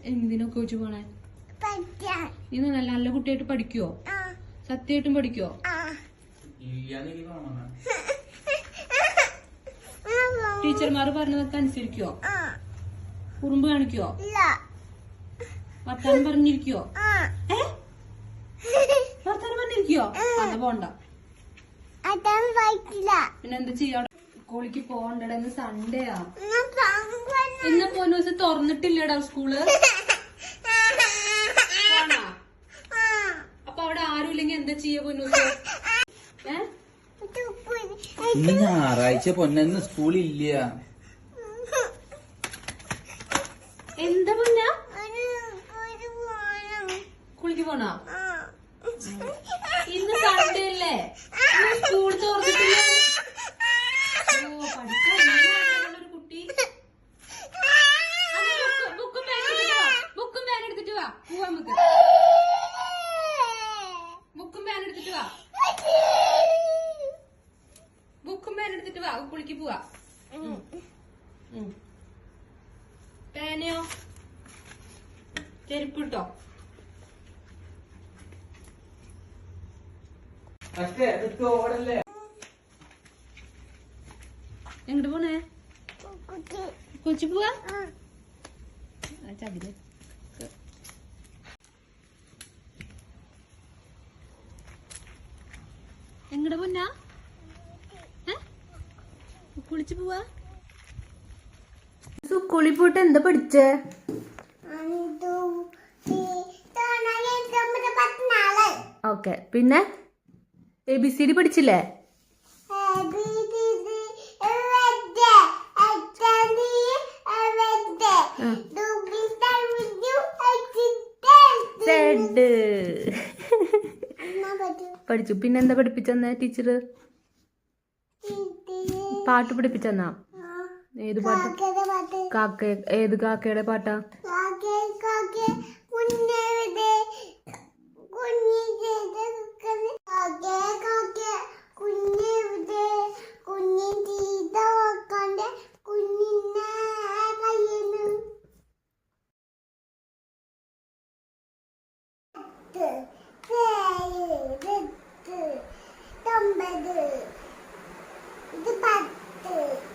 എന്തിനൊക്കെ വെച്ച് പോണേ? നീ നല്ല നല്ല കുട്ടിയായിട്ട് പഠിക്കുവോ? സത്യമായിട്ടും പഠിക്കുവോ? ടീച്ചർമാർ പറഞ്ഞതൊക്കെ അനുസരിക്കുവോ? കുറുമ്പ് കാണിക്കുവോ? വർത്താനം പറഞ്ഞിരിക്കുവോ? വർത്താനം പറഞ്ഞിരിക്കുവോ? അന്ന് പോണ്ട. പിന്നെ എന്താ ചെയ്യാ? സ്കൂളിക്ക് പോകണ്ടടാ, ഇന്ന് സൺഡേയാ. ഇന്ന് പോന്ന ദിവസം തുറന്നിട്ടില്ലടാ സ്കൂള്. അപ്പൊ അവിടെ ആരും ഇല്ലെങ്കി എന്താ ചെയ്യാ പൊന്നു? ഇന്ന് ഞായറാഴ്ച പൊന്നു, സ്കൂളില്ല. എന്താ പൊന്ന? സ്കൂളിക്ക് പോണോ? ഇന്ന് സൺഡേ അല്ലേ? സ്കൂൾ തുറന്നിട്ടില്ല. പഠിക്കാനൊരു കുട്ടി. ബുക്കും പേൻ എടുത്തിട്ട് വാ. പോവാ നമുക്ക്. ബുക്കും പേൻ എടുത്തിട്ട് വാ. ബുക്കും പേൻ എടുത്തിട്ട് വാ. കുളിക്ക് പോവാ. പേനയോ? ചെരുപ്പിട്ടോ? എങ്ങോട്ട് പോണേ? കൊച്ചി പോവാ? ചതില് എങ്ങടെ പൊന്നാ? കുളിച്ചു പോവാ? സ്കൂളിൽ പോയിട്ട് എന്താ പഠിച്ചേ? ഓക്കെ, പിന്നെ ABCD പഠിച്ചില്ലേ? പഠിച്ചു. പിന്നെന്താ പഠിപ്പിച്ചെന്നേ ടീച്ചറ്? പാട്ട് പഠിപ്പിച്ചെന്നാ? ഏത് പാട്ട്? കാക്ക. ഏത് കാക്കയുടെ പാട്ടാ? ഇത് 10